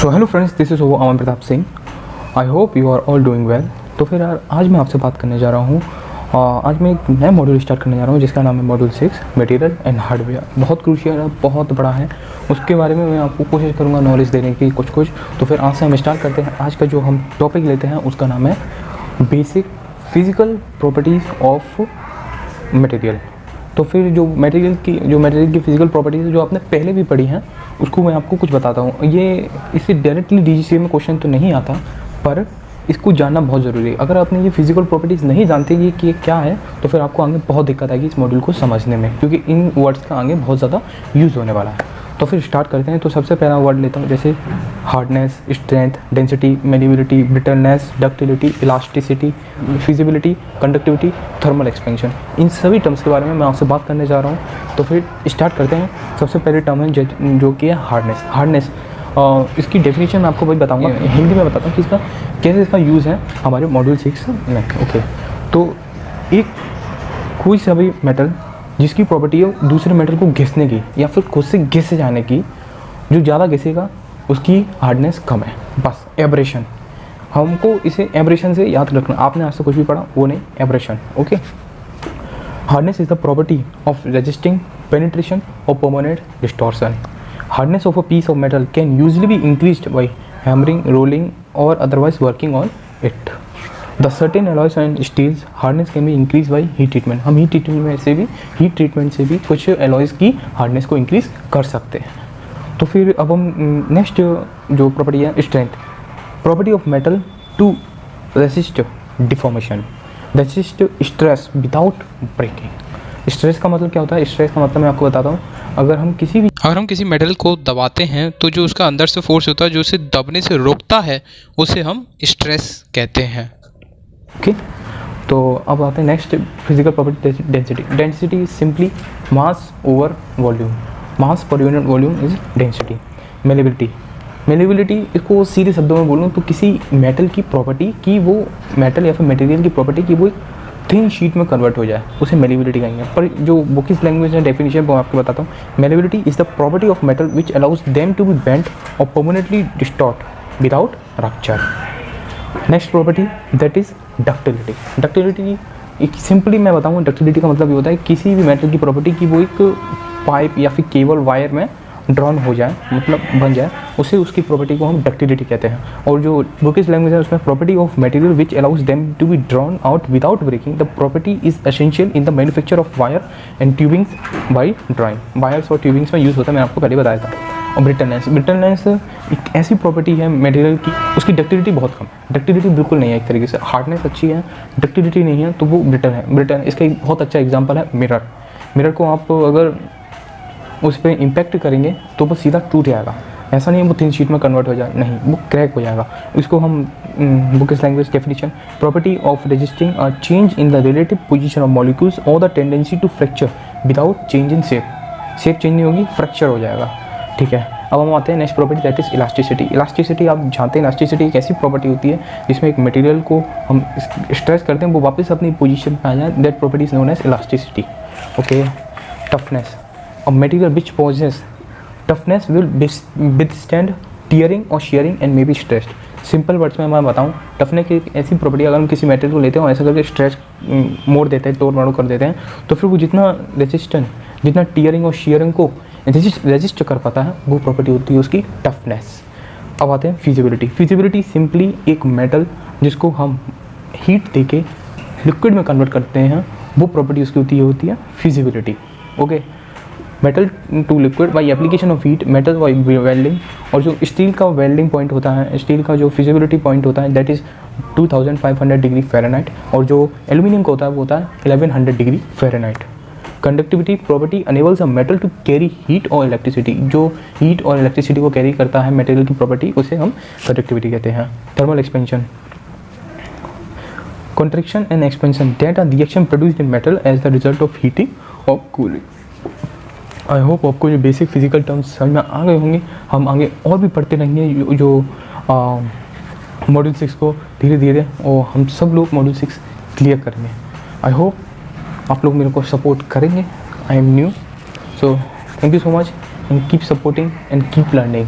So hello friends, this is Aman Pratap Singh. I hope you are all doing well. तो फिर यार आज मैं आपसे बात करने जा रहा हूँ। आज मैं एक नया मॉड्यूल स्टार्ट करने जा रहा हूँ जिसका नाम है मॉड्यूल 6 मटेरियल एंड हार्डवेयर। बहुत क्रूशियल है, बहुत बड़ा है। उसके बारे में मैं आपको कोशिश करूँगा नॉलेज देने की कुछ। तो फिर आज से हम स्टार्ट करते हैं। आज का जो हम टॉपिक लेते हैं उसका नाम है basic physical properties of material. तो फिर जो मटेरियल की फिजिकल प्रॉपर्टीज़ जो आपने पहले भी पढ़ी हैं उसको मैं आपको कुछ बताता हूँ। ये इससे डायरेक्टली डीजीसीए में क्वेश्चन तो नहीं आता, पर इसको जानना बहुत ज़रूरी है। अगर आपने ये फिजिकल प्रॉपर्टीज़ नहीं जानते कि ये क्या है तो फिर आपको आगे बहुत दिक्कत आएगी इस मॉड्यूल को समझने में, क्योंकि इन वर्ड्स का आगे बहुत ज़्यादा यूज़ होने वाला है। तो फिर स्टार्ट करते हैं। तो सबसे पहला वर्ड लेता हूँ, जैसे hardness, strength, density, malleability, brittleness, ductility, elasticity, fusibility, conductivity, thermal expansion. इन सभी टर्म्स के बारे में मैं आपसे बात करने जा रहा हूँ। तो फिर स्टार्ट करते हैं। सबसे पहले टर्म है जो कि है हार्डनेस। इसकी डेफिनेशन मैं आपको वही बताऊँगा, हिंदी में बताता हूँ कि इसका कैसे इसका यूज़ है हमारे मॉड्यूल 6 में। ओके, तो एक कोई सा भी मेटल जिसकी प्रॉपर्टी है दूसरे मेटल को घिसने की या फिर खुद से घिसे जाने की, जो ज़्यादा घिसेगा उसकी हार्डनेस कम है। बस एब्रेशन, हमको इसे एब्रेशन से याद रखना। आपने आज से कुछ भी पढ़ा वो नहीं, abrasion. Okay, hardness is the property of resisting penetration और permanent distortion. Hardness of a piece of metal can usually be increased by hammering, rolling और otherwise working on it. The certain alloys and steels hardness can be increase by heat treatment. हम heat treatment से भी कुछ alloys की hardness को increase कर सकते हैं। तो फिर अब हम नेक्स्ट जो प्रॉपर्टी है, strength. Property of metal to resist deformation, resist stress without breaking. Stress का मतलब क्या होता है? स्ट्रेस का मतलब मैं आपको बताता हूँ। अगर हम किसी मेटल को दबाते हैं तो जो उसका अंदर से फोर्स होता है जो उसे दबने से रोकता है उसे हम स्ट्रेस कहते हैं। ओके, तो अब आते हैं next physical property, density. Density is simply mass over volume. Mass per unit volume is density. Malleability इसको सीधे शब्दों में बोलूँ तो किसी मेटल की प्रॉपर्टी की, वो मेटल या फिर मटेरियल की प्रॉपर्टी की वो एक थिन शीट में कन्वर्ट हो जाए, उसे मेलेबिलिटी कहेंगे। पर जो बुकिश लैंग्वेज है डेफिनेशन वो आपको बताता हूँ। Malleability is the property of metal which allows them to be bent और permanently distort without rupture. Next property that is ductility. Ductility एक सिंपली मैं बताऊँ, डक्टिलिटी का मतलब ये होता है किसी भी मेटल की प्रॉपर्टी की वो एक पाइप या फिर केबल वायर में ड्रॉन हो जाए, मतलब बन जाए, उसे उसकी प्रॉपर्टी को हम डक्टिलिटी कहते हैं। और जो बुकिश लैंग्वेज है उसमें property of material which allows them to be drawn out without breaking. The property is essential in the manufacture of wire and tubings by drawing. Wires और ट्यूबिंग्स में यूज़ होता है, मैंने आपको पहले बताया था। और ब्रिटलनेस एक ऐसी प्रॉपर्टी है मटेरियल की, उसकी डक्टिलिटी बहुत कम है। डक्टिलिटी बिल्कुल नहीं है एक तरीके से। हार्डनेस अच्छी है, डक्टिलिटी नहीं है, तो वो ब्रिटल है। ब्रिटल इसका एक बहुत अच्छा एग्जांपल है मिरर को आप अगर उस पर इम्पैक्ट करेंगे तो वो सीधा टूट जाएगा। ऐसा नहीं है वो थिन शीट में कन्वर्ट हो जाए, नहीं, वो क्रैक हो जाएगा। इसको हम bookish language definition, property of resisting a change in the relative position of molecules और the tendency to fracture without change in shape change नहीं होगी, फ्रैक्चर हो जाएगा। ठीक है, अब हम आते हैं next property that is elasticity. Elasticity आप जानते हैं, इलास्टिसिटी एक ऐसी प्रॉपर्टी होती है जिसमें एक मटेरियल को हम स्ट्रेच करते हैं वो वापस अपनी पोजीशन पे आ जाए, that property is known as elasticity. Okay, toughness. A material which possesses toughness will withstand tearing or shearing and may be stretched. Simple words में मैं बताऊँ, टफनेस की एक ऐसी प्रॉपर्टी, अगर हम किसी मेटेरियल को लेते हैं और ऐसा करके स्ट्रेच मोड़ देते हैं, तोड़ मरोड़ कर देते हैं, तो फिर वो जितना टीयरिंग और शेयरिंग को रेजिस्ट कर पाता है वो प्रॉपर्टी होती है उसकी टफनेस। अब आते हैं फिजिबिलिटी। फिजिबिलिटी सिंपली एक मेटल जिसको हम हीट देके लिक्विड में कन्वर्ट करते हैं, वो प्रॉपर्टी उसकी होती है fusibility. Okay, metal to liquid by application of heat, metal by welding. और जो स्टील का वेल्डिंग पॉइंट होता है, स्टील का जो फिजिबिलिटी पॉइंट होता है दैट इज़ 2500 डिग्री फ़ारेनहाइट। और जो एल्यूमिनियम का होता है वो होता है 1100 degree Fahrenheit. Conductivity property enables a metal to carry heat और इलेक्ट्रिसिटी। जो हीट और इलेक्ट्रिसिटी को कैरी करता है मटेरियल की प्रॉपर्टी, उसे हम कंडक्टिविटी कहते हैं। Thermal expansion, contraction and expansion that are reaction produced in metal as the result of heating or cooling। I hope आपको ये बेसिक फिजिकल टर्म्स समझ में आ गए होंगे। हम आगे और भी पढ़ते रहेंगे जो मॉड्यूल 6 को धीरे धीरे, और हम सब लोग मॉड्यूल 6 क्लियर करेंगे। आई होप आप लोग मेरे को सपोर्ट करेंगे। I am new, so thank you so much and keep supporting and keep learning.